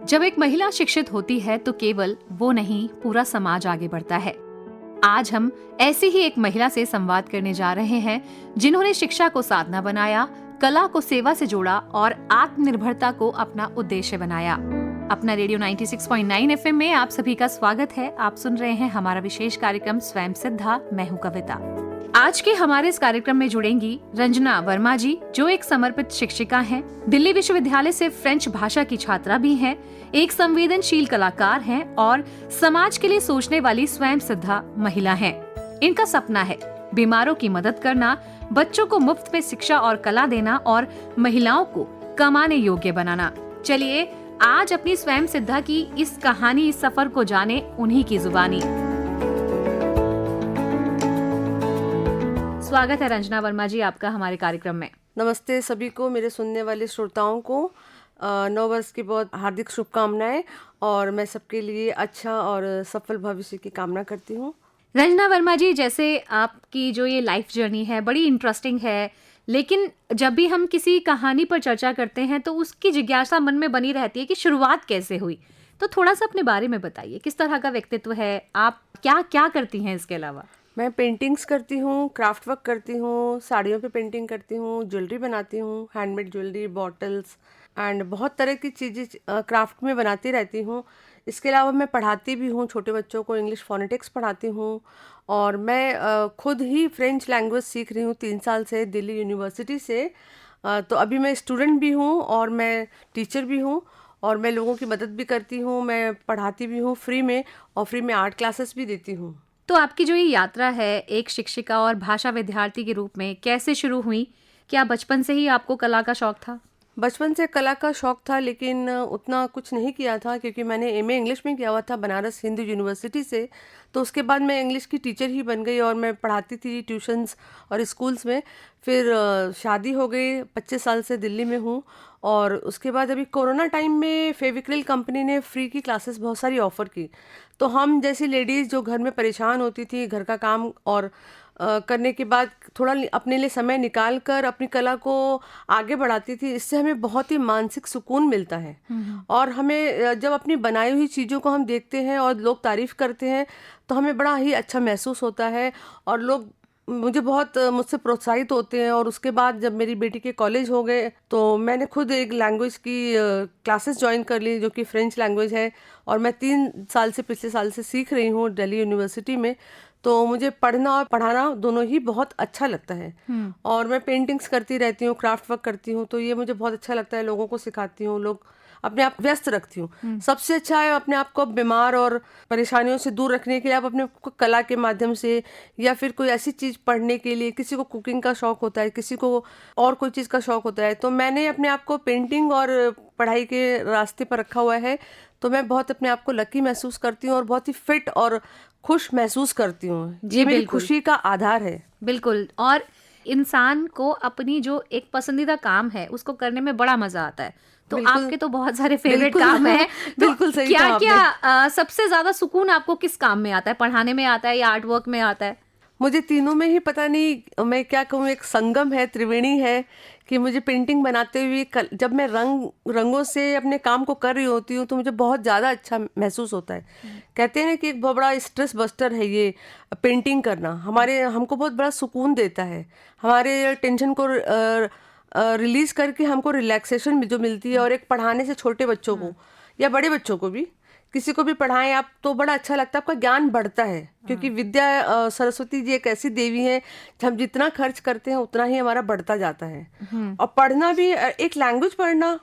जब एक महिला शिक्षित होती है तो केवल वो नहीं, पूरा समाज आगे बढ़ता है। आज हम ऐसी ही एक महिला से संवाद करने जा रहे हैं जिन्होंने शिक्षा को साधना बनाया, कला को सेवा से जोड़ा और आत्मनिर्भरता को अपना उद्देश्य बनाया। अपना रेडियो 96.9 एफएम में आप सभी का स्वागत है। आप सुन रहे हैं हमारा विशेष कार्यक्रम स्वयं सिद्धा, मैं हूं कविता। आज के हमारे इस कार्यक्रम में जुड़ेंगी रंजना वर्मा जी, जो एक समर्पित शिक्षिका हैं, दिल्ली विश्वविद्यालय से फ्रेंच भाषा की छात्रा भी हैं, एक संवेदनशील कलाकार हैं और समाज के लिए सोचने वाली स्वयं सिद्धा महिला हैं। इनका सपना है बीमारों की मदद करना, बच्चों को मुफ्त में शिक्षा और कला देना और महिलाओं को कमाने योग्य बनाना। चलिए आज अपनी स्वयं सिद्धा की इस कहानी, इस सफर को जाने उन्हीं की जुबानी। स्वागत है रंजना वर्मा जी आपका हमारे कार्यक्रम में। नमस्ते सभी को, मेरे सुनने वाले श्रोताओं को नव वर्ष की बहुत हार्दिक शुभकामनाएं और मैं सबके लिए अच्छा और सफल भविष्य की कामना करती हूँ। रंजना वर्मा जी, जैसे आपकी जो ये लाइफ जर्नी है बड़ी इंटरेस्टिंग है, लेकिन जब भी हम किसी कहानी पर चर्चा करते हैं तो उसकी जिज्ञासा मन में बनी रहती है कि शुरुआत कैसे हुई। तो थोड़ा सा अपने बारे में बताइए, किस तरह का व्यक्तित्व है, आप क्या क्या करती हैं इसके अलावा? मैं पेंटिंग्स करती हूँ, क्राफ्ट वर्क करती हूँ, साड़ियों पे पेंटिंग करती हूँ, ज्वेलरी बनाती हूँ, हैंडमेड ज्वेलरी, बॉटल्स एंड बहुत तरह की चीज़ें क्राफ्ट में बनाती रहती हूँ। इसके अलावा मैं पढ़ाती भी हूँ, छोटे बच्चों को इंग्लिश फोनेटिक्स पढ़ाती हूँ और मैं खुद ही फ्रेंच लैंग्वेज सीख रही हूँ 3 साल से दिल्ली यूनिवर्सिटी से। तो अभी मैं स्टूडेंट भी हूँ और मैं टीचर भी हूँ और मैं लोगों की मदद भी करती हूँ, मैं पढ़ाती भी हूँ फ्री में और फ्री में आर्ट क्लासेस भी देती हूँ। तो आपकी जो ये यात्रा है एक शिक्षिका और भाषा विद्यार्थी के रूप में कैसे शुरू हुई? क्या बचपन से ही आपको कला का शौक था? बचपन से कला का शौक था, लेकिन उतना कुछ नहीं किया था क्योंकि मैंने एमए इंग्लिश में किया हुआ था बनारस हिंदू यूनिवर्सिटी से। तो उसके बाद मैं इंग्लिश की टीचर ही बन गई और मैं पढ़ाती थी ट्यूशन्स और स्कूल्स में। फिर शादी हो गई, 25 साल से दिल्ली में हूँ और उसके बाद अभी कोरोना टाइम में फेविक्रिल कंपनी ने फ्री की क्लासेस बहुत सारी ऑफ़र की। तो हम जैसी लेडीज़ जो घर में परेशान होती थी, घर का काम और करने के बाद थोड़ा अपने लिए समय निकाल कर अपनी कला को आगे बढ़ाती थी, इससे हमें बहुत ही मानसिक सुकून मिलता है। और हमें जब अपनी बनाई हुई चीज़ों को हम देखते हैं और लोग तारीफ़ करते हैं तो हमें बड़ा ही अच्छा महसूस होता है और लोग मुझसे प्रोत्साहित होते हैं। और उसके बाद जब मेरी बेटी के कॉलेज हो गए तो मैंने खुद एक लैंग्वेज की क्लासेस ज्वाइन कर ली जो कि फ्रेंच लैंग्वेज है और मैं 3 साल से पिछले साल से सीख रही हूँ दिल्ली यूनिवर्सिटी में। तो मुझे पढ़ना और पढ़ाना दोनों ही बहुत अच्छा लगता है और मैं पेंटिंग्स करती रहती हूँ, क्राफ्ट वर्क करती हूँ, तो ये मुझे बहुत अच्छा लगता है। लोगों को सिखाती हूँ, लोग अपने आप व्यस्त रखती हूँ। सबसे अच्छा है अपने आप को बीमार और परेशानियों से दूर रखने के लिए आप अपने को कला के माध्यम से या फिर कोई ऐसी चीज़ पढ़ने के लिए, किसी को कुकिंग का शौक होता है, किसी को और कोई चीज़ का शौक होता है, तो मैंने अपने आप को पेंटिंग और पढ़ाई के रास्ते पर रखा हुआ है। तो मैं बहुत अपने आप को लकी महसूस करती हूँ और बहुत ही फिट और खुश महसूस करती हूँ। ये मेरी खुशी का आधार है। बिल्कुल। और इंसान को अपनी जो एक पसंदीदा काम है उसको करने में बड़ा मजा आता है। तो आपके तो बहुत सारे फेवरेट काम हैं। बिल्कुल सही क्या क्या सबसे ज्यादा सुकून आपको किस काम में आता है? पढ़ाने में आता है या आर्ट वर्क में आता है? मुझे तीनों में ही पता नहीं मैं क्या कहूँ, एक संगम है, त्रिवेणी है कि मुझे पेंटिंग बनाते हुए जब मैं रंगों से अपने काम को कर रही होती हूँ तो मुझे बहुत ज़्यादा अच्छा महसूस होता है। कहते हैं कि एक बहुत बड़ा स्ट्रेस बस्टर है ये पेंटिंग करना, हमको बहुत बड़ा सुकून देता है, हमारे टेंशन को रिलीज़ करके हमको रिलैक्सेशन जो मिलती है। और एक पढ़ाने से छोटे बच्चों को या बड़े बच्चों को भी, किसी को भी पढ़ाएं आप तो बड़ा अच्छा लगता है, आपका ज्ञान बढ़ता है क्योंकि विद्या सरस्वती जी एक ऐसी देवी है, हम जितना खर्च करते हैं उतना ही हमारा बढ़ता जाता है। और पढ़ना भी, एक लैंग्वेज पढ़ना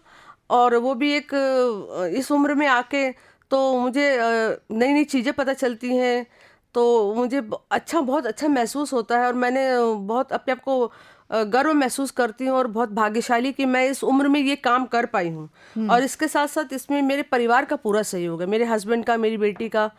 और वो भी एक इस उम्र में आके, तो मुझे नई नई चीज़ें पता चलती हैं, तो मुझे बहुत अच्छा महसूस होता है और मैंने बहुत अपने आप को गर्व महसूस करती हूँ और बहुत भाग्यशाली कि मैं इस उम्र में ये काम कर पाई हूँ। और इसके साथ साथ इसमें मेरे परिवार का पूरा सहयोग है, मेरे हस्बैंड का, मेरी बेटी का।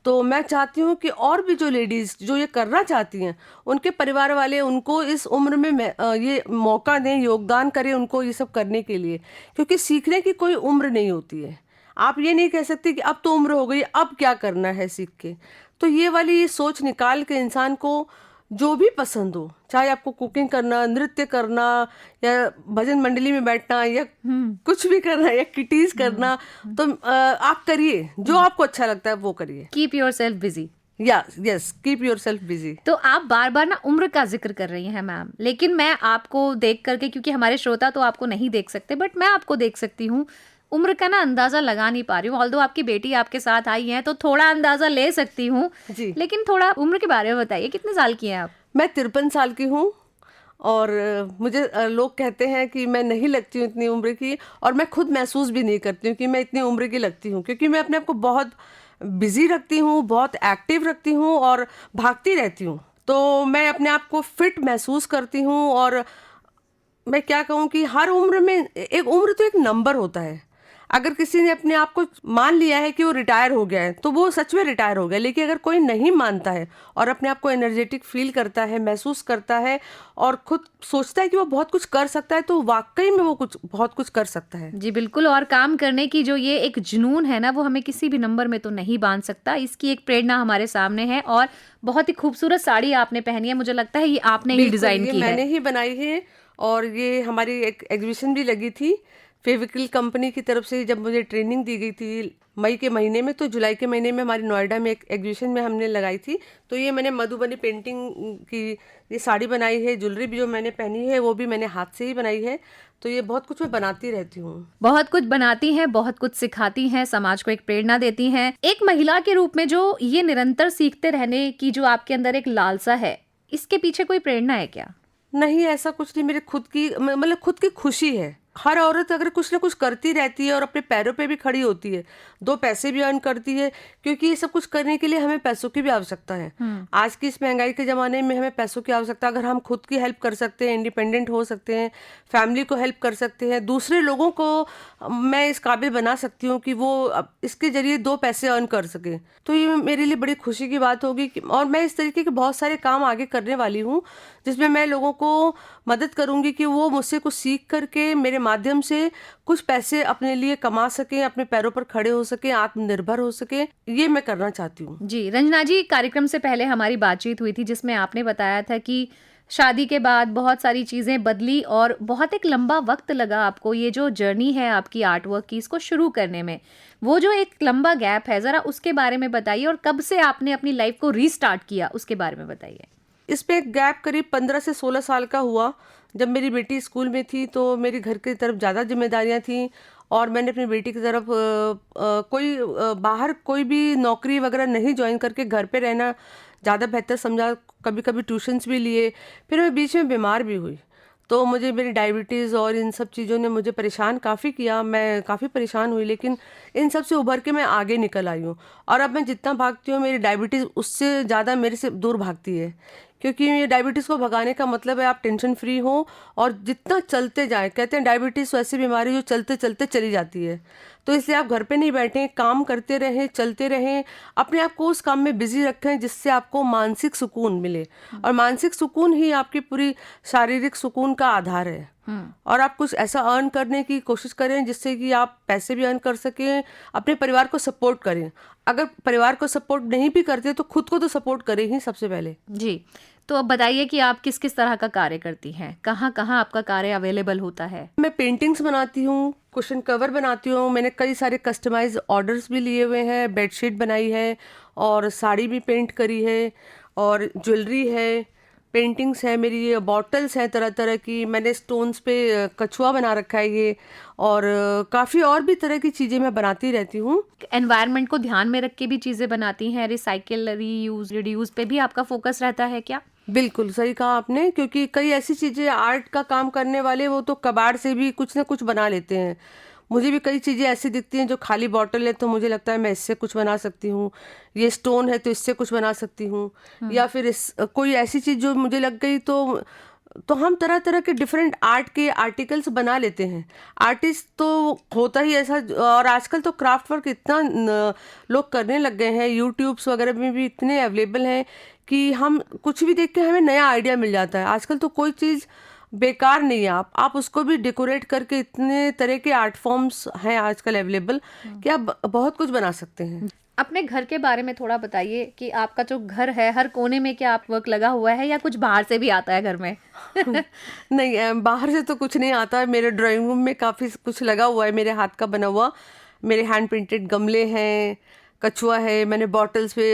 तो मैं चाहती हूँ कि और भी जो लेडीज़ जो ये करना चाहती हैं, उनके परिवार वाले उनको इस उम्र में ये मौका दें, योगदान करें उनको ये सब करने के लिए, क्योंकि सीखने की कोई उम्र नहीं होती है। आप ये नहीं कह सकते कि अब तो उम्र हो गई, अब क्या करना है सीख के। तो ये वाली सोच निकाल के इंसान को जो भी पसंद हो, चाहे आपको कुकिंग करना, नृत्य करना, या भजन मंडली में बैठना, या कुछ भी करना, या किटीज करना, तो आप करिए, जो आपको अच्छा लगता है वो करिए। Keep your self busy. Yes, keep your self busy. तो आप बार बार ना उम्र का जिक्र कर रही हैं मैम, लेकिन मैं आपको देख करके, क्योंकि हमारे श्रोता तो आपको नहीं देख सकते बट मैं आपको देख सकती हूँ, उम्र का ना अंदाजा लगा नहीं पा रही हूँ। ऑल्दो आपकी बेटी आपके साथ आई है तो थोड़ा अंदाजा ले सकती हूँ जी। लेकिन थोड़ा उम्र के बारे में बताइए, कितने साल की हैं आप? मैं 53 साल की हूँ, और मुझे लोग कहते हैं कि मैं नहीं लगती हूँ इतनी उम्र की, और मैं खुद महसूस भी नहीं करती हूँ कि मैं इतनी उम्र की लगती हूँ, क्योंकि मैं अपने आप को बहुत बिजी रखती हूँ, बहुत एक्टिव रखती हूँ और भागती रहती हूँ। तो मैं अपने आप को फिट महसूस करती हूँ। और मैं क्या कहूँ कि हर उम्र में, एक उम्र तो एक नंबर होता है। अगर किसी ने अपने आप को मान लिया है कि वो रिटायर हो गया है तो वो सच में रिटायर हो गया, लेकिन अगर कोई नहीं मानता है और अपने आप को एनर्जेटिक फील करता है, महसूस करता है, और खुद सोचता है कि वो बहुत कुछ कर सकता है, तो वाकई में वो बहुत कुछ कर सकता है। जी बिल्कुल, और काम करने की जो ये एक जुनून है ना, वो हमें किसी भी नंबर में तो नहीं बांध सकता। इसकी एक प्रेरणा हमारे सामने है, और बहुत ही खूबसूरत साड़ी आपने पहनी है, मुझे लगता है ये आपने ही बिल्कुल, डिजाइन ये की मैंने है। ही बनाई है, और ये हमारी एक एग्जीबिशन भी लगी थी फेविक्रिल कंपनी की तरफ से, जब मुझे ट्रेनिंग दी गई थी मई के महीने में, तो जुलाई के महीने में हमारी नोएडा में एक एग्जीबिशन में हमने लगाई थी। तो ये मैंने मधुबनी पेंटिंग की ये साड़ी बनाई है। ज्वेलरी भी जो मैंने पहनी है वो भी मैंने हाथ से ही बनाई है। तो ये बहुत कुछ मैं बनाती रहती हूँ। बहुत कुछ बनाती हैं, बहुत कुछ सिखाती हैं, समाज को एक प्रेरणा देती हैं। एक महिला के रूप में जो ये निरंतर सीखते रहने की जो आपके अंदर एक लालसा है, इसके पीछे कोई प्रेरणा है क्या? नहीं, ऐसा कुछ नहीं, मेरे खुद की मतलब खुद की खुशी है। हर औरत अगर कुछ ना कुछ करती रहती है और अपने पैरों पे भी खड़ी होती है, दो पैसे भी अर्न करती है, क्योंकि ये सब कुछ करने के लिए हमें पैसों की भी आवश्यकता है। आज की इस महंगाई के ज़माने में हमें पैसों की आवश्यकता, अगर हम खुद की हेल्प कर सकते हैं, इंडिपेंडेंट हो सकते हैं, फैमिली को हेल्प कर सकते हैं, दूसरे लोगों को मैं इस काबिल बना सकती हूँ कि वो इसके जरिए दो पैसे अर्न कर सके, तो ये मेरे लिए बड़ी खुशी की बात होगी। और मैं इस तरीके के बहुत सारे काम आगे करने वाली हूँ जिसमें मैं लोगों को मदद करूंगी कि वो मुझसे कुछ सीख करके मेरे माध्यम से कुछ पैसे अपने लिए कमा सकें, अपने पैरों पर खड़े हो सकें, आत्मनिर्भर हो सकें। ये मैं करना चाहती हूँ। जी रंजना जी, कार्यक्रम से पहले हमारी बातचीत हुई थी जिसमें आपने बताया था कि शादी के बाद बहुत सारी चीज़ें बदली और बहुत एक लंबा वक्त लगा आपको ये जो जर्नी है आपकी आर्ट वर्क की, इसको शुरू करने में। वो जो एक लंबा गैप है, ज़रा उसके बारे में बताइए, और कब से आपने अपनी लाइफ को रीस्टार्ट किया उसके बारे में बताइए। इस पे एक गैप करीब 15 से 16 साल का हुआ। जब मेरी बेटी स्कूल में थी तो मेरी घर की तरफ ज़्यादा जिम्मेदारियां थीं, और मैंने अपनी बेटी की तरफ बाहर कोई भी नौकरी वगैरह नहीं ज्वाइन करके घर पे रहना ज़्यादा बेहतर समझा। कभी कभी ट्यूशन्स भी लिए। फिर मैं बीच में बीमार भी हुई, तो मुझे मेरी डायबिटीज़ और इन सब चीज़ों ने मुझे परेशान काफ़ी किया। मैं काफ़ी परेशान हुई, लेकिन इन सब से उभर के मैं आगे निकल आई हूँ। और अब मैं जितना भागती हूँ, मेरी डायबिटीज़ उससे ज़्यादा मेरे से दूर भागती है, क्योंकि ये डायबिटीज़ को भगाने का मतलब है आप टेंशन फ्री हो और जितना चलते जाएं। कहते हैं डायबिटीज़ ऐसी बीमारी जो चलते चलते चली जाती है, तो इसलिए आप घर पे नहीं बैठें, काम करते रहें, चलते रहें, अपने आप को उस काम में बिजी रखें जिससे आपको मानसिक सुकून मिले। और मानसिक सुकून ही आपकी पूरी शारीरिक सुकून का आधार है। और आप कुछ ऐसा अर्न करने की कोशिश करें जिससे कि आप पैसे भी अर्न कर सकें, अपने परिवार को सपोर्ट करें। अगर परिवार को सपोर्ट नहीं भी करते तो खुद को तो सपोर्ट करें ही सबसे पहले। जी, तो अब बताइए कि आप किस किस तरह का कार्य करती हैं, कहाँ कहाँ आपका कार्य अवेलेबल होता है? मैं पेंटिंग्स बनाती हूँ, कुशन कवर बनाती हूँ। मैंने कई सारे कस्टमाइज ऑर्डर्स भी लिए हुए हैं, बेडशीट बनाई है, और साड़ी भी पेंट करी है, और ज्वेलरी है, पेंटिंग्स है मेरी, ये बॉटल्स हैं तरह तरह की। मैंने स्टोन्स पे कछुआ बना रखा है ये, और काफ़ी और भी तरह की चीज़ें मैं बनाती रहती हूँ। एनवायरनमेंट को ध्यान में रख के भी चीज़ें बनाती हैं, रिसाइकिल, रीयूज, रिड्यूस पे भी आपका फोकस रहता है क्या? बिल्कुल सही कहा आपने, क्योंकि कई ऐसी चीज़ें आर्ट का काम करने वाले वो तो कबाड़ से भी कुछ ना कुछ बना लेते हैं। मुझे भी कई चीज़ें ऐसी दिखती हैं जो खाली बॉटल है तो मुझे लगता है मैं इससे कुछ बना सकती हूँ, ये स्टोन है तो इससे कुछ बना सकती हूँ, या फिर कोई ऐसी चीज़ जो मुझे लग गई तो हम तरह तरह के डिफरेंट आर्ट के आर्टिकल्स बना लेते हैं। आर्टिस्ट तो होता ही ऐसा, और आजकल तो क्राफ्ट वर्क इतना लोग करने लग गए हैं, यूट्यूब्स वगैरह में भी इतने अवेलेबल हैं कि हम कुछ भी देख के हमें नया आइडिया मिल जाता है। आजकल तो कोई चीज़ बेकार नहीं है, आप उसको भी डेकोरेट करके, इतने तरह के आर्ट फॉर्म्स हैं आजकल अवेलेबल कि आप बहुत कुछ बना सकते हैं। अपने घर के बारे में थोड़ा बताइए कि आपका जो घर है हर कोने में क्या आप वर्क लगा हुआ है या कुछ बाहर से भी आता है घर में? नहीं, बाहर से तो कुछ नहीं आता है। मेरे ड्राइंग रूम में काफ़ी कुछ लगा हुआ है, मेरे हाथ का बना हुआ। मेरे हैंड पेंटेड गमले हैं, कछुआ है, मैंने बॉटल्स पे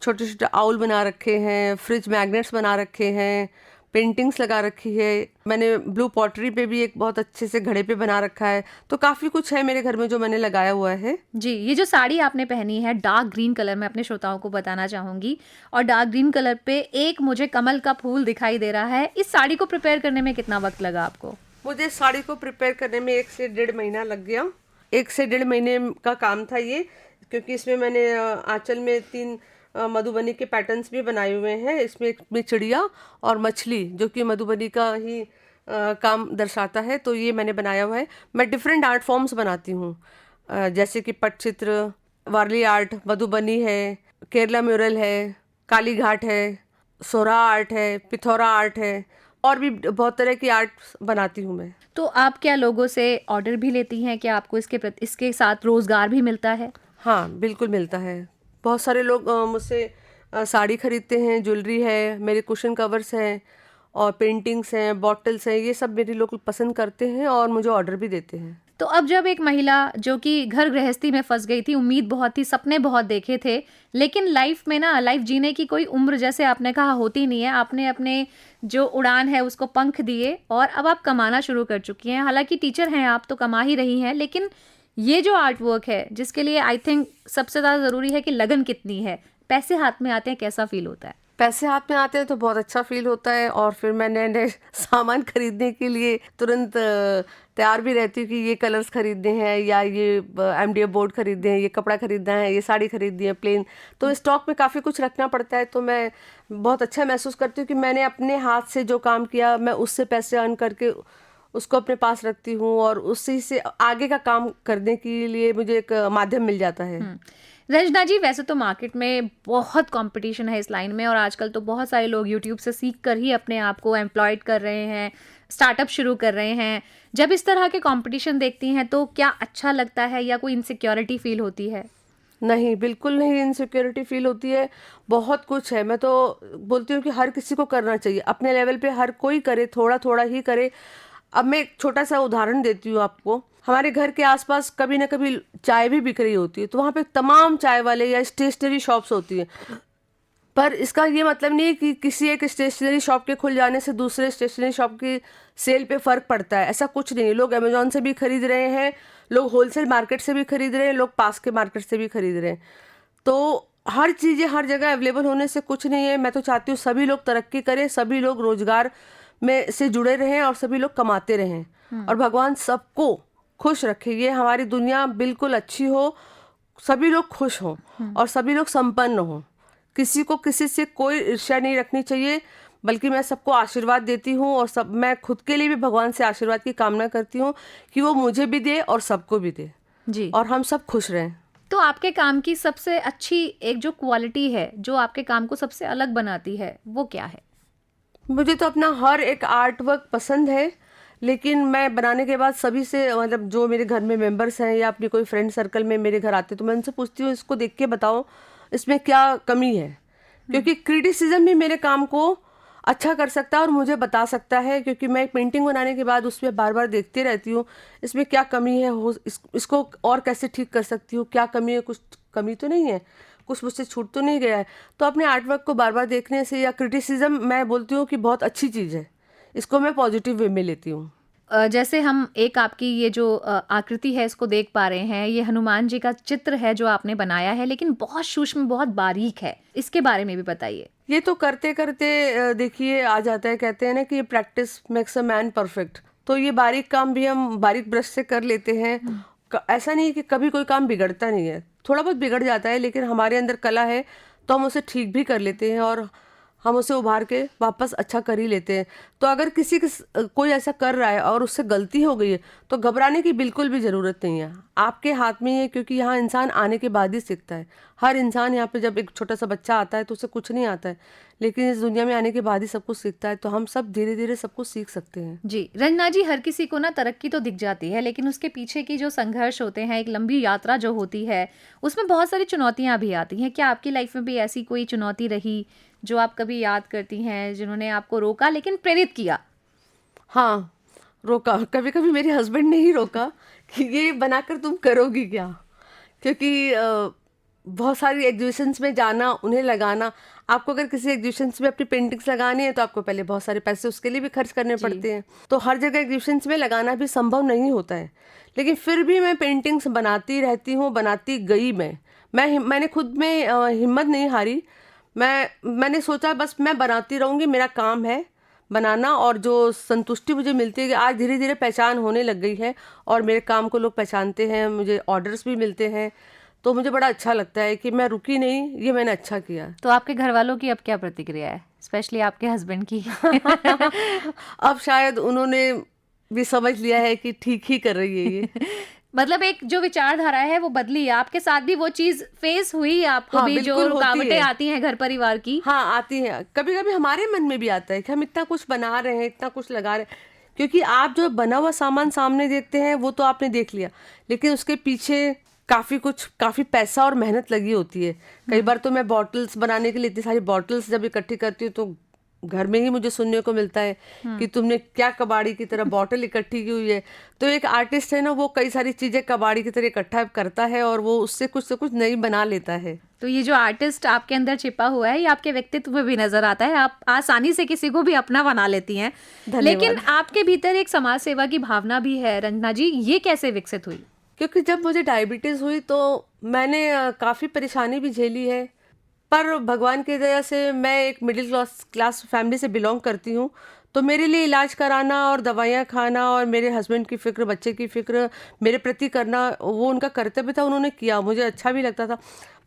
छोटे छोटे आउल बना रखे हैं, फ्रिज मैग्नेट्स बना रखे हैं, पेंटिंग्स लगा रखी है। मैंने ब्लू पॉटरी पे भी एक बहुत अच्छे से घड़े पे बना रखा है। तो काफ़ी कुछ है मेरे घर में जो मैंने लगाया हुआ है। जी, ये जो साड़ी आपने पहनी है डार्क ग्रीन कलर में, अपने श्रोताओं को बताना चाहूंगी, और डार्क ग्रीन कलर पे एक मुझे कमल का फूल दिखाई दे रहा है। इस साड़ी को प्रिपेयर करने में कितना वक्त लगा आपको? मुझे साड़ी को प्रिपेयर करने में 1 से 1.5 महीना लग गया। 1 से 1.5 महीने का काम था ये, क्योंकि इसमें मैंने आंचल में 3 मधुबनी के पैटर्न्स भी बनाए हुए हैं। इसमें एक में चिड़िया और मछली, जो कि मधुबनी का ही काम दर्शाता है, तो ये मैंने बनाया हुआ है। मैं डिफरेंट आर्ट फॉर्म्स बनाती हूँ, जैसे कि पटचित्र, वारली आर्ट, मधुबनी है, केरला म्यूरल है, काली घाट है, सोरा आर्ट है, पिथौरा आर्ट है, और भी बहुत तरह की आर्ट बनाती हूँ मैं। तो आप क्या लोगों से ऑर्डर भी लेती हैं? क्या आपको इसके साथ रोजगार भी मिलता है? हाँ, बिल्कुल मिलता है। बहुत सारे लोग मुझसे साड़ी खरीदते हैं, ज्वेलरी है, मेरे कुशन कवर्स हैं और पेंटिंग्स हैं, बॉटल्स हैं, ये सब मेरे लोग पसंद करते हैं और मुझे ऑर्डर भी देते हैं। तो अब जब एक महिला जो कि घर गृहस्थी में फंस गई थी, उम्मीद बहुत थी, सपने बहुत देखे थे, लेकिन लाइफ में ना, लाइफ जीने की कोई उम्र जैसे आपने कहा होती नहीं है, आपने अपने जो उड़ान है उसको पंख दिए और अब आप कमाना शुरू कर चुकी हैं। हालांकि टीचर हैं आप, तो कमा ही रही हैं, लेकिन ये जो आर्ट वर्क है जिसके लिए आई थिंक सबसे ज़्यादा ज़रूरी है कि लगन कितनी है, पैसे हाथ में आते हैं, कैसा फील होता है? पैसे हाथ में आते हैं तो बहुत अच्छा फील होता है, और फिर मैं नए नए सामान खरीदने के लिए तुरंत तैयार भी रहती हूँ कि ये कलर्स खरीदने हैं, या ये MDF बोर्ड खरीदने हैं, ये कपड़ा खरीदना है, ये साड़ी खरीदनी है प्लेन। तो स्टॉक में काफ़ी कुछ रखना पड़ता है। तो मैं बहुत अच्छा महसूस करती हूँ कि मैंने अपने हाथ से जो काम किया, मैं उससे पैसे अर्न करके उसको अपने पास रखती हूँ, और उसी से आगे का काम करने के लिए मुझे एक माध्यम मिल जाता है। रंजना जी, वैसे तो मार्केट में बहुत कंपटीशन है इस लाइन में, और आजकल तो बहुत सारे लोग यूट्यूब से सीख कर ही अपने आप को एम्प्लॉयड कर रहे हैं, स्टार्टअप शुरू कर रहे हैं। जब इस तरह के कंपटीशन देखती हैं तो क्या अच्छा लगता है या कोई इनसिक्योरिटी फील होती है? नहीं, बिल्कुल नहीं इनसिक्योरिटी फील होती है। बहुत कुछ है। मैं तो बोलती हूँ कि हर किसी को करना चाहिए, अपने लेवल पे हर कोई करे, थोड़ा थोड़ा ही करे। अब मैं एक छोटा सा उदाहरण देती हूँ आपको। हमारे घर के आसपास कभी ना कभी चाय भी बिक रही होती है, तो वहाँ पे तमाम चाय वाले या स्टेशनरी शॉप्स होती हैं। पर इसका ये मतलब नहीं है कि किसी एक स्टेशनरी शॉप के खुल जाने से दूसरे स्टेशनरी शॉप की सेल पे फ़र्क पड़ता है, ऐसा कुछ नहीं है। लोग अमेजोन से भी खरीद रहे हैं, लोग होलसेल मार्केट से भी खरीद रहे हैं, लोग पास के मार्केट से भी खरीद रहे हैं। तो हर चीज़ें हर जगह अवेलेबल होने से कुछ नहीं है। मैं तो चाहती हूँ सभी लोग तरक्की करें, सभी लोग रोजगार में से जुड़े रहें और सभी लोग कमाते रहें, और भगवान सबको खुश रखे। ये हमारी दुनिया बिल्कुल अच्छी हो, सभी लोग खुश हों और सभी लोग संपन्न हों। किसी को किसी से कोई ईर्ष्या नहीं रखनी चाहिए, बल्कि मैं सबको आशीर्वाद देती हूँ, और सब मैं खुद के लिए भी भगवान से आशीर्वाद की कामना करती हूँ कि वो मुझे भी दे और सबको भी दे जी। और हम सब खुश रहें। तो आपके काम की सबसे अच्छी एक जो क्वालिटी है, जो आपके काम को सबसे अलग बनाती है, वो क्या है? मुझे तो अपना हर एक आर्ट वर्क पसंद है, लेकिन मैं बनाने के बाद सभी से, मतलब जो मेरे घर में मेंबर्स हैं या अपनी कोई फ्रेंड सर्कल में मेरे घर आते, तो मैं उनसे पूछती हूँ इसको देख के बताओ इसमें क्या कमी है, क्योंकि क्रिटिसिज्म भी मेरे काम को अच्छा कर सकता है और मुझे बता सकता है। क्योंकि मैं एक पेंटिंग बनाने के बाद उसमें बार बार देखती रहती हूँ इसमें क्या कमी है, इसको और कैसे ठीक कर सकती हूँ, क्या कमी है, कुछ कमी तो नहीं है, कुछ मुझसे छूट तो नहीं गया है। तो अपने आर्टवर्क को बार बार देखने से, या क्रिटिसिज्म, मैं बोलती हूँ कि बहुत अच्छी चीज़ है, इसको मैं पॉजिटिव वे में लेती हूँ। जैसे हम एक आपकी ये जो आकृति है इसको देख पा रहे हैं, ये हनुमान जी का चित्र है जो आपने बनाया है, लेकिन बहुत सूक्ष्म, बहुत बारीक है, इसके बारे में भी बताइए। ये तो करते करते देखिए आ जाता है, कहते हैं ना कि practice makes a man perfect. तो ये बारीक काम भी हम बारीक ब्रश से कर लेते हैं। ऐसा नहीं कि कभी कोई काम बिगड़ता नहीं है, थोड़ा बहुत बिगड़ जाता है, लेकिन हमारे अंदर कला है तो हम उसे ठीक भी कर लेते हैं, और हम उसे उभार के वापस अच्छा कर ही लेते हैं। तो अगर कोई ऐसा कर रहा है और उससे गलती हो गई है तो घबराने की बिल्कुल भी ज़रूरत नहीं है, आपके हाथ में ही है, क्योंकि यहाँ इंसान आने के बाद ही सीखता है। हर इंसान यहाँ पे जब एक छोटा सा बच्चा आता है तो उसे कुछ नहीं आता है, लेकिन इस दुनिया में आने के बाद ही सब कुछ सीखता है। तो हम सब धीरे धीरे सब कुछ सीख सकते हैं। जी रंजना जी, हर किसी को ना तरक्की तो दिख जाती है, लेकिन उसके पीछे की जो संघर्ष होते हैं, एक लंबी यात्रा जो होती है, उसमें बहुत सारी चुनौतियां भी आती हैं। क्या आपकी लाइफ में भी ऐसी कोई चुनौती रही जो आप कभी याद करती हैं, जिन्होंने आपको रोका लेकिन प्रेरित किया? हाँ, रोका। कभी कभी मेरे हस्बैंड ने ही रोका कि ये बनाकर तुम करोगी क्या, क्योंकि बहुत सारी एग्जीबिशंस में जाना, उन्हें लगाना। आपको अगर किसी एग्जीबिशंस में अपनी पेंटिंग्स लगानी है तो आपको पहले बहुत सारे पैसे उसके लिए भी खर्च करने जी। पड़ते हैं। तो हर जगह एग्जीबिशंस में लगाना भी संभव नहीं होता है, लेकिन फिर भी मैं पेंटिंग्स बनाती रहती हूँ, बनाती गई। मैंने खुद में हिम्मत नहीं हारी। मैंने सोचा बस मैं बनाती रहूँगी, मेरा काम है बनाना। और जो संतुष्टि मुझे मिलती है कि आज धीरे धीरे पहचान होने लग गई है और मेरे काम को लोग पहचानते हैं, मुझे ऑर्डर्स भी मिलते हैं, तो मुझे बड़ा अच्छा लगता है कि मैं रुकी नहीं, ये मैंने अच्छा किया। तो आपके घर वालों की अब क्या प्रतिक्रिया है, स्पेशली आपके हस्बैंड की? अब शायद उन्होंने भी समझ लिया है कि ठीक ही कर रही है ये। मतलब एक जो विचारधारा है वो बदली है, आपके साथ भी वो चीज फेस हुई आपको हाँ, भी, जो बिल्कुल होती रुकावटें है। आती हैं घर परिवार की? हाँ, आती हैं। कभी कभी हमारे मन में भी आता है कि हम इतना कुछ बना रहे हैं, इतना कुछ लगा रहे हैं, क्योंकि आप जो बना हुआ सामान सामने देखते हैं वो तो आपने देख लिया, लेकिन उसके पीछे काफ़ी पैसा और मेहनत लगी होती है। कई बार तो मैं बॉटल्स बनाने के लिए इतनी सारी बॉटल्स जब इकट्ठी करती हूँ तो घर में ही मुझे सुनने को मिलता है कि तुमने क्या कबाड़ी की तरह बॉटल इकट्ठी की हुई है। तो एक आर्टिस्ट है ना, वो कई सारी चीज़ें कबाड़ी की तरह इकट्ठा करता है और वो उससे कुछ से कुछ नई बना लेता है। तो ये जो आर्टिस्ट आपके अंदर छिपा हुआ है, ये आपके व्यक्तित्व में भी नजर आता है। आप आसानी से किसी को भी अपना बना लेती हैं, लेकिन आपके भीतर एक समाज सेवा की भावना भी है रंजना जी, ये कैसे विकसित हुई? क्योंकि जब मुझे डायबिटीज़ हुई तो मैंने काफ़ी परेशानी भी झेली है, पर भगवान की दया से मैं एक मिडिल क्लास फैमिली से बिलोंग करती हूँ। तो मेरे लिए इलाज कराना और दवाइयाँ खाना और मेरे हस्बैंड की फ़िक्र, बच्चे की फ़िक्र मेरे प्रति करना, वो उनका कर्तव्य था, उन्होंने किया, मुझे अच्छा भी लगता था।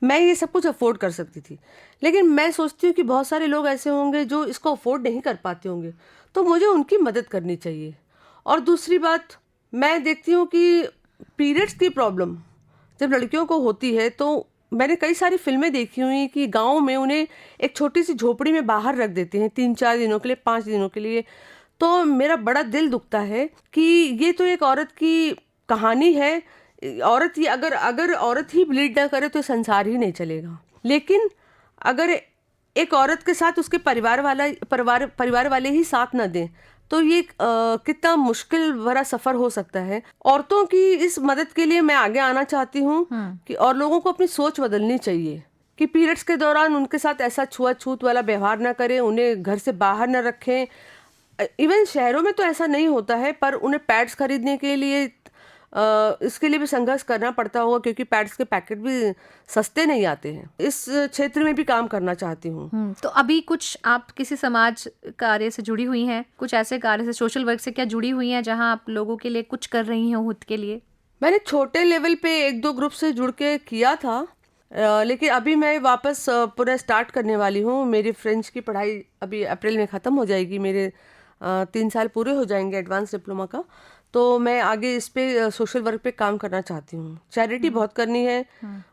मैं ये सब कुछ अफोर्ड कर सकती थी, लेकिन मैं सोचती हूँ कि बहुत सारे लोग ऐसे होंगे जो इसको अफोर्ड नहीं कर पाते होंगे, तो मुझे उनकी मदद करनी चाहिए। और दूसरी बात, मैं देखती हूँ कि पीरियड्स की प्रॉब्लम जब लड़कियों को होती है तो मैंने कई सारी फिल्में देखी हुई कि गाँव में उन्हें एक छोटी सी झोपड़ी में बाहर रख देते हैं 3-4 दिनों के लिए, 5 दिनों के लिए। तो मेरा बड़ा दिल दुखता है कि ये तो एक औरत की कहानी है। औरत ही अगर औरत ही ब्लीड ना करे तो संसार ही नहीं चलेगा। लेकिन अगर एक औरत के साथ उसके परिवार वाले ही साथ ना दें तो ये कितना मुश्किल भरा सफ़र हो सकता है। औरतों की इस मदद के लिए मैं आगे आना चाहती हूँ कि और लोगों को अपनी सोच बदलनी चाहिए कि पीरियड्स के दौरान उनके साथ ऐसा छुआछूत वाला व्यवहार ना करें, उन्हें घर से बाहर ना रखें। इवन शहरों में तो ऐसा नहीं होता है, पर उन्हें पैड्स खरीदने के लिए इसके लिए भी संघर्ष करना पड़ता होगा, क्योंकि पैड्स के पैकेट भी सस्ते नहीं आते हैं। इस क्षेत्र में भी काम करना चाहती हूँ। तो अभी कुछ आप किसी समाज कार्य से जुड़ी हुई हैं, कुछ ऐसे कार्य से, सोशल वर्क से क्या जुड़ी हुई हैं जहां आप लोगों के लिए कुछ कर रही हैं खुद के लिए? मैंने छोटे लेवल पे 1-2 ग्रुप से जुड़ के किया था, लेकिन अभी मैं वापस पूरा स्टार्ट करने वाली हूँ। मेरी फ्रेंच की पढ़ाई अभी अप्रैल में ख़त्म हो जाएगी, मेरे 3 साल पूरे हो जाएंगे एडवांस डिप्लोमा का। तो मैं आगे इस पे सोशल वर्क पे काम करना चाहती हूँ। चैरिटी बहुत करनी है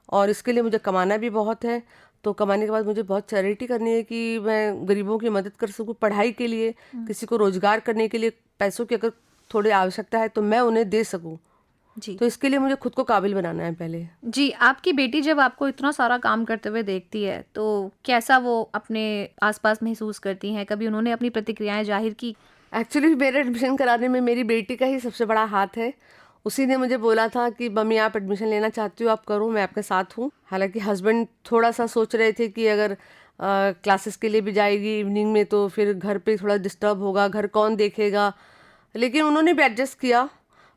और इसके लिए मुझे कमाना भी बहुत है। तो कमाने के बाद मुझे बहुत चैरिटी करनी है कि मैं गरीबों की मदद कर सकूँ, पढ़ाई के लिए, किसी को रोजगार करने के लिए पैसों की अगर थोड़ी आवश्यकता है तो मैं उन्हें दे सकूँ। जी। तो इसके लिए मुझे खुद को काबिल बनाना है पहले। जी, आपकी बेटी जब आपको इतना सारा काम करते हुए देखती है तो कैसा वो अपने आसपास महसूस करती हैं? कभी उन्होंने अपनी प्रतिक्रियाएं जाहिर की? एक्चुअली मेरे एडमिशन कराने में मेरी बेटी का ही सबसे बड़ा हाथ है। उसी ने मुझे बोला था कि मम्मी आप एडमिशन लेना चाहती हो, आप करो, मैं आपके साथ हूँ। हालांकि हस्बैंड थोड़ा सा सोच रहे थे कि अगर क्लासेस के लिए भी जाएगी इवनिंग में तो फिर घर पे थोड़ा डिस्टर्ब होगा, घर कौन देखेगा, लेकिन उन्होंने भी एडजस्ट किया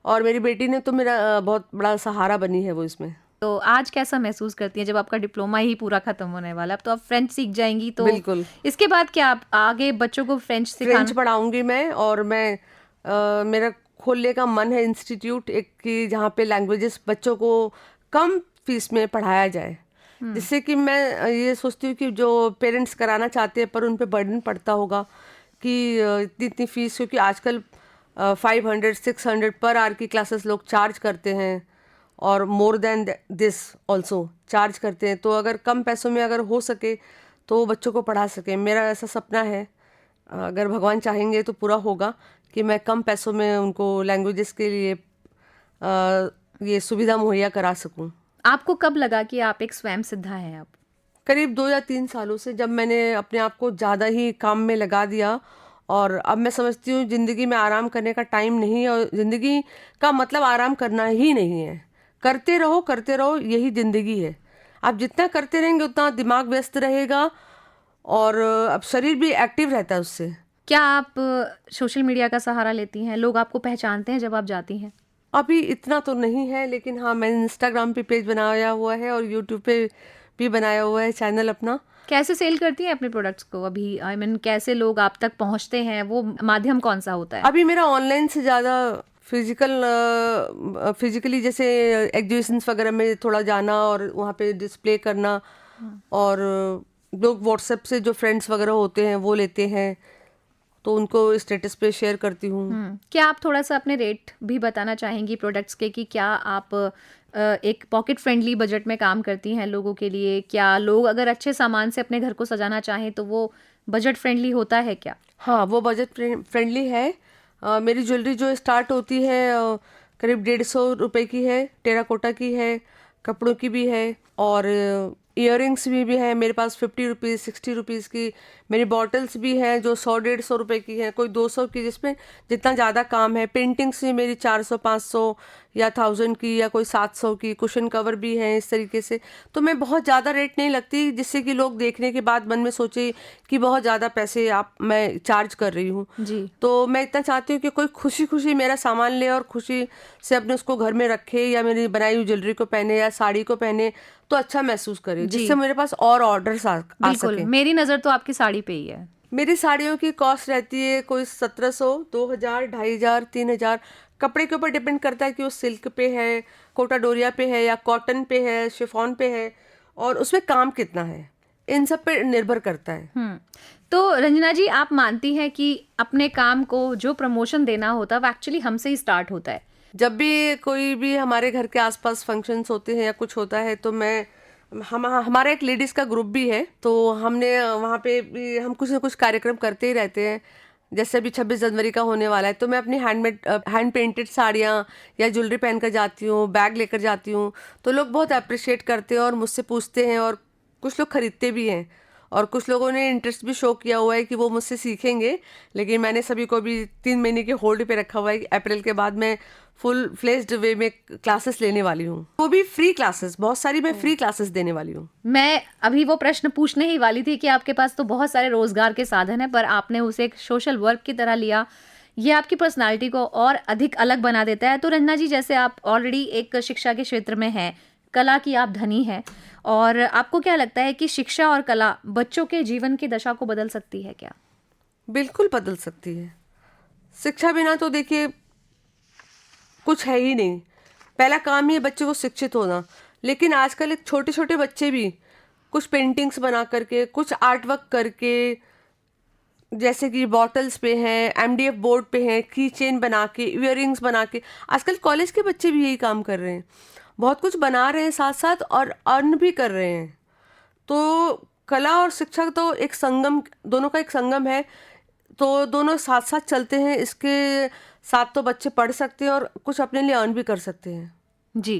और मेरी बेटी ने तो मेरा बहुत बड़ा सहारा बनी है वो इसमें। तो आज कैसा महसूस करती हैं जब आपका डिप्लोमा ही पूरा खत्म होने वाला है? अब तो आप फ्रेंच सीख जाएंगी, तो बिल्कुल। इसके बाद क्या आप आगे बच्चों को फ्रेंच सिखाना? फ्रेंच पढ़ाऊंगी मैं, और मैं मेरा खोलने का मन है इंस्टीट्यूट एक कि जहाँ पे लैंग्वेजेस बच्चों को कम फीस में पढ़ाया जाए। जिससे कि मैं ये सोचती हूँ कि जो पेरेंट्स कराना चाहते हैं पर उन पे बर्डन पड़ता होगा कि इतनी इतनी फीस, क्योंकि आजकल 500 600 पर आवर की क्लासेस लोग चार्ज करते हैं और more than this also charge करते हैं। तो अगर कम पैसों में अगर हो सके तो वो बच्चों को पढ़ा सके, मेरा ऐसा सपना है। अगर भगवान चाहेंगे तो पूरा होगा कि मैं कम पैसों में उनको लैंग्वेजेस के लिए ये सुविधा मुहैया करा सकूं। आपको कब लगा कि आप एक स्वयं सिद्धा हैं अब? करीब 2 या 3 सालों से, जब मैंने अपने आप को ज़्यादा ही काम में लगा दिया और अब मैं समझती हूँ ज़िंदगी में आराम करने का टाइम नहीं है और ज़िंदगी का मतलब आराम करना ही नहीं है। करते रहो, यही ज़िंदगी है। आप जितना करते रहेंगे उतना दिमाग व्यस्त रहेगा और अब शरीर भी एक्टिव रहता है उससे। क्या आप सोशल मीडिया का सहारा लेती हैं? लोग आपको पहचानते हैं जब आप जाती हैं? अभी इतना तो नहीं है, लेकिन हाँ, मैंने इंस्टाग्राम पे पेज बनाया हुआ है और यूट्यूब पे भी बनाया हुआ है चैनल अपना। कैसे सेल करती हैं अपने प्रोडक्ट्स को अभी? आई मीन कैसे लोग आप तक पहुंचते हैं? वो माध्यम कौन सा होता है? अभी मेरा ऑनलाइन से ज़्यादा फिजिकली जैसे एग्जीबिशंस वगैरह में थोड़ा जाना और वहाँ पे डिस्प्ले करना, और लोग व्हाट्सएप से जो फ्रेंड्स वगैरह होते हैं वो लेते हैं तो उनको स्टेटस पे शेयर करती हूँ। क्या आप थोड़ा सा अपने रेट भी बताना चाहेंगी प्रोडक्ट्स के, कि क्या आप एक पॉकेट फ्रेंडली बजट में काम करती हैं लोगों के लिए? क्या लोग अगर अच्छे सामान से अपने घर को सजाना चाहें तो वो बजट फ्रेंडली होता है क्या? हाँ, वो बजट फ्रेंडली है। मेरी ज्वेलरी जो स्टार्ट होती है करीब 150 रुपए की है, टेराकोटा की है, कपड़ों की भी है और इयररिंग्स भी है मेरे पास 50 रुपीज़ 60 रुपीज़ की। मेरी बॉटल्स भी हैं जो 100-150 रुपए की हैं, कोई 200 की, जिसमें जितना ज़्यादा काम है। पेंटिंग्स भी मेरी 400-500 या 1000 की या कोई 700 की। कुशन कवर भी हैं इस तरीके से। तो मैं बहुत ज़्यादा रेट नहीं लगती जिससे कि लोग देखने के बाद मन में सोचे कि बहुत ज़्यादा पैसे मैं चार्ज कर रही हूँ। जी। तो मैं इतना चाहती हूँ कि कोई खुशी खुशी मेरा सामान ले और खुशी से अपने उसको घर में रखे या मेरी बनाई हुई ज्वेलरी को पहने या साड़ी को पहने तो अच्छा महसूस करे, जिससे मेरे पास और ऑर्डर्स आ बिल्कुल, सके। मेरी नज़र तो आपकी साड़ी पे ही है। मेरी साड़ियों की कॉस्ट रहती है कोई 1700, 2000, 2500, 3000। कपड़े के ऊपर डिपेंड करता है कि वो सिल्क पे है, कोटा डोरिया पे है या कॉटन पे है, शिफॉन पे है और उसमें काम कितना है, इन सब पे निर्भर करता है। तो रंजना जी, आप मानती हैं कि अपने काम को जो प्रमोशन देना होता है वो एक्चुअली हमसे ही स्टार्ट होता है? जब भी कोई भी हमारे घर के आसपास फंक्शंस होते हैं या कुछ होता है तो हमारा एक लेडीज़ का ग्रुप भी है, तो हमने वहाँ पे भी हम कुछ ना कुछ कार्यक्रम करते ही रहते हैं। जैसे अभी 26 जनवरी का होने वाला है तो मैं अपनी हैंड पेंटेड साड़ियाँ या ज्वेलरी पहन कर जाती हूँ, बैग लेकर जाती हूँ, तो लोग बहुत अप्रिशिएट करते हैं और मुझसे पूछते हैं और कुछ लोग खरीदते भी हैं और कुछ लोगों ने इंटरेस्ट भी शो किया हुआ है कि वो मुझसे सीखेंगे। लेकिन मैंने सभी को भी 3 महीने के होल्ड पे रखा हुआ है कि अप्रैल के बाद मैं फुल फ्लेज्ड वे में क्लासेस लेने वाली हूँ, वो भी फ्री क्लासेस, बहुत सारी मैं फ्री क्लासेस देने वाली हूँ। मैं अभी वो प्रश्न पूछने ही वाली थी कि आपके पास तो बहुत सारे रोजगार के साधन है, पर आपने उसे एक सोशल वर्क की तरह लिया। ये आपकी पर्सनालिटी को और अधिक अलग बना देता है। तो रंजना जी, जैसे आप ऑलरेडी एक शिक्षा के क्षेत्र में हैं, कला की आप धनी हैं, और आपको क्या लगता है कि शिक्षा और कला बच्चों के जीवन की दशा को बदल सकती है क्या? बिल्कुल बदल सकती है। शिक्षा बिना तो देखिए कुछ है ही नहीं। पहला काम ही है बच्चे को शिक्षित होना। लेकिन आजकल एक छोटे छोटे बच्चे भी कुछ पेंटिंग्स बना करके, कुछ आर्ट वर्क करके, जैसे कि बॉटल्स पे हैं, एमडीएफ बोर्ड पे हैं, की चेन बना के, इयररिंग्स बना के, आजकल कॉलेज के बच्चे भी यही काम कर रहे हैं। बहुत कुछ बना रहे हैं साथ साथ और अर्न भी कर रहे हैं। तो कला और शिक्षा तो एक संगम, दोनों का एक संगम है, तो दोनों साथ साथ चलते हैं। इसके साथ तो बच्चे पढ़ सकते हैं और कुछ अपने लिए अर्न भी कर सकते हैं। जी।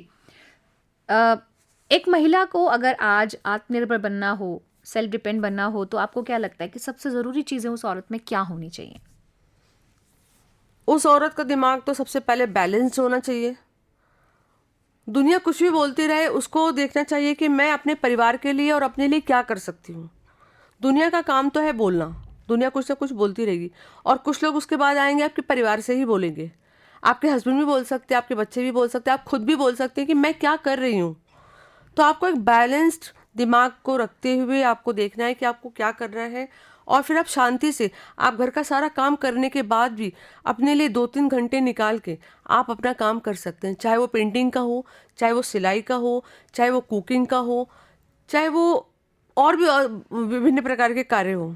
एक महिला को अगर आज आत्मनिर्भर बनना हो, सेल्फ डिपेंड बनना हो, तो आपको क्या लगता है कि सबसे ज़रूरी चीज़ें उस औरत में क्या होनी चाहिए? उस औरत का दिमाग तो सबसे पहले बैलेंस्ड होना चाहिए। दुनिया कुछ भी बोलती रहे, उसको देखना चाहिए कि मैं अपने परिवार के लिए और अपने लिए क्या कर सकती हूँ। दुनिया का काम तो है बोलना, दुनिया कुछ ना कुछ बोलती रहेगी और कुछ लोग उसके बाद आएंगे आपके परिवार से ही बोलेंगे। आपके हस्बैंड भी बोल सकते हैं, आपके बच्चे भी बोल सकते हैं, आप खुद भी बोल सकते हैं कि मैं क्या कर रही हूँ। तो आपको एक बैलेंस्ड दिमाग को रखते हुए आपको देखना है कि आपको क्या करना है, और फिर आप शांति से, आप घर का सारा काम करने के बाद भी अपने लिए 2-3 घंटे निकाल के आप अपना काम कर सकते हैं। चाहे वो पेंटिंग का हो, चाहे वो सिलाई का हो, चाहे वो कुकिंग का हो, चाहे वो और भी विभिन्न प्रकार के कार्य हों।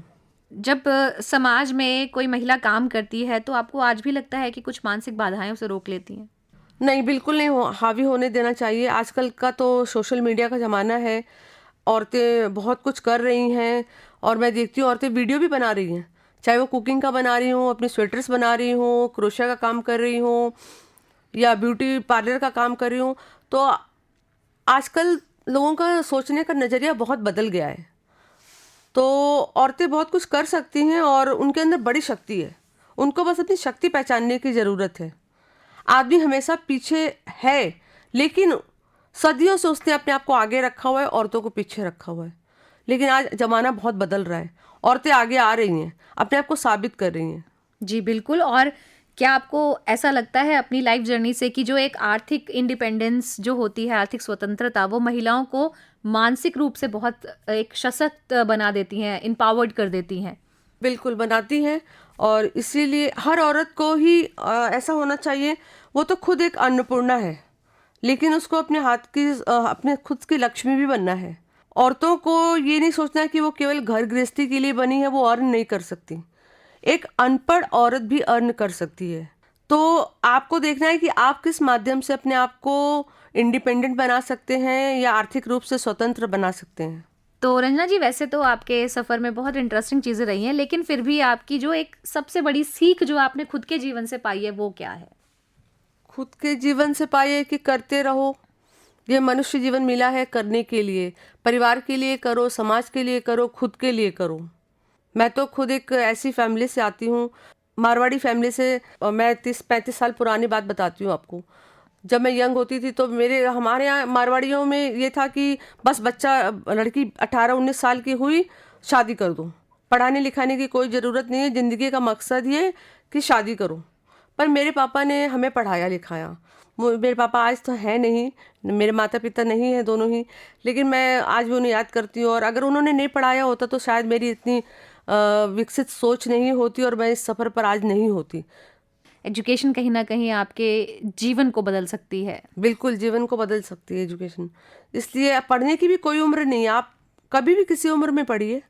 जब समाज में कोई महिला काम करती है तो आपको आज भी लगता है कि कुछ मानसिक बाधाएं उसे रोक लेती हैं? नहीं, बिल्कुल नहीं हावी होने देना चाहिए। आजकल का तो सोशल मीडिया का ज़माना है, औरतें बहुत कुछ कर रही हैं और मैं देखती हूँ औरतें वीडियो भी बना रही हैं, चाहे वो कुकिंग का बना रही हों, अपने स्वेटर्स बना रही हों, क्रोशिया का काम कर रही हों या ब्यूटी पार्लर का काम कर रही हों। तो आजकल लोगों का सोचने का नज़रिया बहुत बदल गया है। तो औरतें बहुत कुछ कर सकती हैं और उनके अंदर बड़ी शक्ति है, उनको बस अपनी शक्ति पहचानने की ज़रूरत है। आदमी हमेशा पीछे है, लेकिन सदियों से उसने अपने आप को आगे रखा हुआ है, औरतों को पीछे रखा हुआ है। लेकिन आज ज़माना बहुत बदल रहा है, औरतें आगे आ रही हैं, अपने आप को साबित कर रही हैं। जी बिल्कुल। और क्या आपको ऐसा लगता है अपनी लाइफ जर्नी से कि जो एक आर्थिक इंडिपेंडेंस जो होती है, आर्थिक स्वतंत्रता, वो महिलाओं को मानसिक रूप से बहुत एक सशक्त बना देती हैं, एम्पावर्ड कर देती हैं? बिल्कुल बनाती हैं और इसीलिए हर औरत को ही ऐसा होना चाहिए। वो तो खुद एक अन्नपूर्णा है, लेकिन उसको अपने हाथ की अपने खुद की लक्ष्मी भी बनना है। औरतों को ये नहीं सोचना है कि वो केवल घर गृहस्थी के लिए बनी है, वो अर्न नहीं कर सकती। एक अनपढ़ औरत भी अर्न कर सकती है। तो आपको देखना है कि आप किस माध्यम से अपने आप को इंडिपेंडेंट बना सकते हैं या आर्थिक रूप से स्वतंत्र बना सकते हैं। तो रंजना जी, वैसे तो आपके सफ़र में बहुत इंटरेस्टिंग चीज़ें रही हैं, लेकिन फिर भी आपकी जो एक सबसे बड़ी सीख जो आपने खुद के जीवन से पाई है वो क्या है? खुद के जीवन से पाइए कि करते रहो। ये मनुष्य जीवन मिला है करने के लिए, परिवार के लिए करो, समाज के लिए करो, खुद के लिए करो। मैं तो खुद एक ऐसी फैमिली से आती हूँ, मारवाड़ी फैमिली से। और मैं 30-35 साल पुरानी बात बताती हूँ आपको। जब मैं यंग होती थी तो हमारे यहाँ मारवाड़ियों में ये था कि बस लड़की 18-19 साल की हुई शादी कर दो, पढ़ाने लिखाने की कोई ज़रूरत नहीं है, ज़िंदगी का मकसद ये कि शादी करो। पर मेरे पापा ने हमें पढ़ाया लिखाया। मेरे पापा आज तो हैं नहीं, मेरे माता पिता नहीं हैं दोनों ही, लेकिन मैं आज भी उन्हें याद करती हूँ। और अगर उन्होंने नहीं पढ़ाया होता तो शायद मेरी इतनी विकसित सोच नहीं होती और मैं इस सफ़र पर आज नहीं होती। एजुकेशन कहीं ना कहीं आपके जीवन को बदल सकती है। बिल्कुल, जीवन को बदल सकती है एजुकेशन। इसलिए पढ़ने की भी कोई उम्र नहीं है, आप कभी भी किसी उम्र में पढ़िए।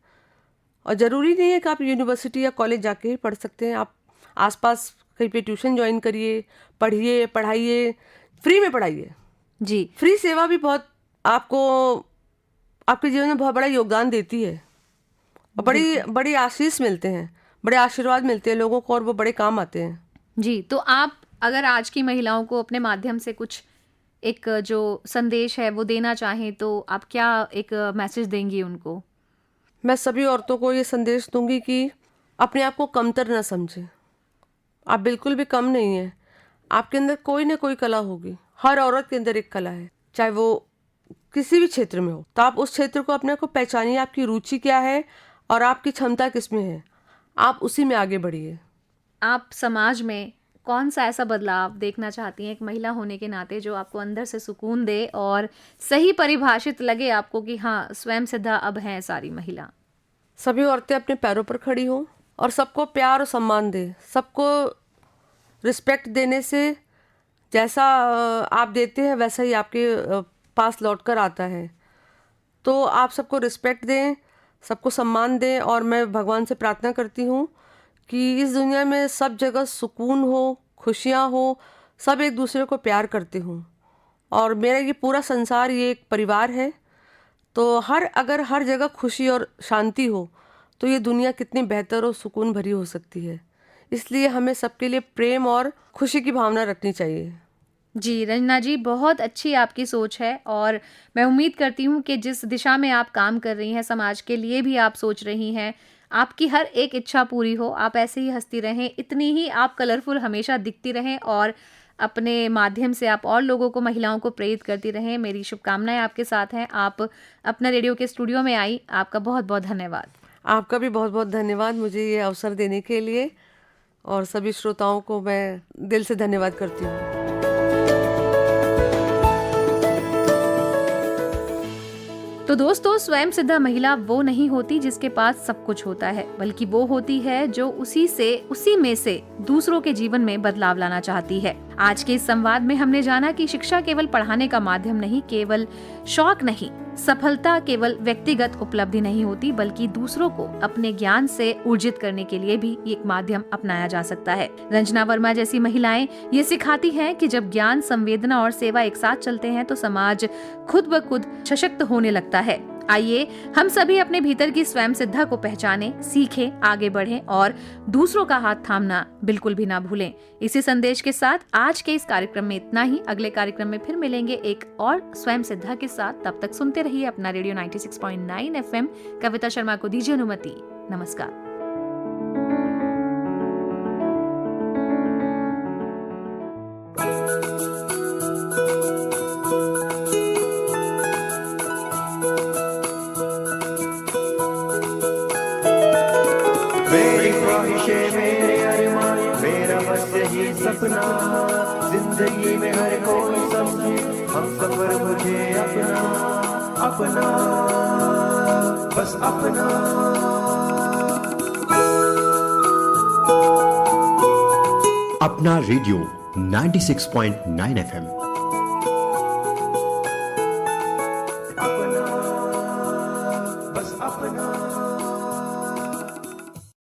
और ज़रूरी नहीं है कि आप यूनिवर्सिटी या कॉलेज जाके ही पढ़ सकते हैं। आप आसपास कहीं पे ट्यूशन ज्वाइन करिए, पढ़िए, पढ़ाइए, फ्री में पढ़ाइए। जी, फ्री सेवा भी बहुत आपको आपके जीवन में बहुत बड़ा योगदान देती है और बड़ी बड़ी आशीष मिलते हैं, बड़े आशीर्वाद मिलते हैं लोगों को और वो बड़े काम आते हैं। जी। तो आप अगर आज की महिलाओं को अपने माध्यम से कुछ एक जो संदेश है वो देना चाहें तो आप क्या एक मैसेज देंगी उनको? मैं सभी औरतों को ये संदेश दूंगी कि अपने आप को कमतर न समझें। आप बिल्कुल भी कम नहीं हैं। आपके अंदर कोई ना कोई कला होगी। हर औरत के अंदर एक कला है, चाहे वो किसी भी क्षेत्र में हो। तो आप उस क्षेत्र को अपने को पहचानिए, आपकी रुचि क्या है और आपकी क्षमता किस में है, आप उसी में आगे बढ़िए। आप समाज में कौन सा ऐसा बदलाव देखना चाहती हैं एक महिला होने के नाते जो आपको अंदर से सुकून दे और सही परिभाषित लगे आपको कि हाँ, स्वयं सिद्धा अब हैं सारी महिला? सभी औरतें अपने पैरों पर खड़ी हों और सबको प्यार और सम्मान दें। सबको रिस्पेक्ट देने से जैसा आप देते हैं वैसा ही आपके पास लौट कर आता है। तो आप सबको रिस्पेक्ट दें, सबको सम्मान दें और मैं भगवान से प्रार्थना करती हूँ कि इस दुनिया में सब जगह सुकून हो, खुशियाँ हो, सब एक दूसरे को प्यार करते हों। और मेरा ये पूरा संसार ये एक परिवार है। तो अगर हर जगह खुशी और शांति हो तो ये दुनिया कितनी बेहतर और सुकून भरी हो सकती है। इसलिए हमें सबके लिए प्रेम और खुशी की भावना रखनी चाहिए। जी रंजना जी, बहुत अच्छी आपकी सोच है और मैं उम्मीद करती हूँ कि जिस दिशा में आप काम कर रही हैं, समाज के लिए भी आप सोच रही हैं, आपकी हर एक इच्छा पूरी हो। आप ऐसे ही हंसती रहें, इतनी ही आप कलरफुल हमेशा दिखती रहें और अपने माध्यम से आप और लोगों को, महिलाओं को प्रेरित करती रहें। मेरी शुभकामनाएं आपके साथ हैं। आप अपना रेडियो के स्टूडियो में आई, आपका बहुत बहुत धन्यवाद। आपका भी बहुत बहुत धन्यवाद मुझे ये अवसर देने के लिए और सभी श्रोताओं को मैं दिल से धन्यवाद करती हूँ। तो दोस्तों, स्वयं सिद्धा महिला वो नहीं होती जिसके पास सब कुछ होता है, बल्कि वो होती है जो उसी में से दूसरों के जीवन में बदलाव लाना चाहती है। आज के इस संवाद में हमने जाना कि शिक्षा केवल पढ़ाने का माध्यम नहीं, केवल शौक नहीं, सफलता केवल व्यक्तिगत उपलब्धि नहीं होती, बल्कि दूसरों को अपने ज्ञान से ऊर्जित करने के लिए भी एक माध्यम अपनाया जा सकता है। रंजना वर्मा जैसी महिलाएं ये सिखाती हैं कि जब ज्ञान, संवेदना और सेवा एक साथ चलते हैं तो समाज खुद ब खुद सशक्त होने लगता है। आइए हम सभी अपने भीतर की स्वयं सिद्धा को पहचानें, सीखें, आगे बढ़ें और दूसरों का हाथ थामना बिल्कुल भी ना भूलें। इसी संदेश के साथ आज के इस कार्यक्रम में इतना ही। अगले कार्यक्रम में फिर मिलेंगे एक और स्वयं सिद्धा के साथ। तब तक सुनते रहिए अपना रेडियो 96.9 FM। कविता शर्मा को दीजिए अनुमति। नमस्कार। मेरी ख्वाहिशें, मेरे अरमान, मेरा बस यही सपना, जिंदगी में हर कोई समझे हम सफर मुझे अपना, अपना, बस अपना। अपना रेडियो 96.9 FM।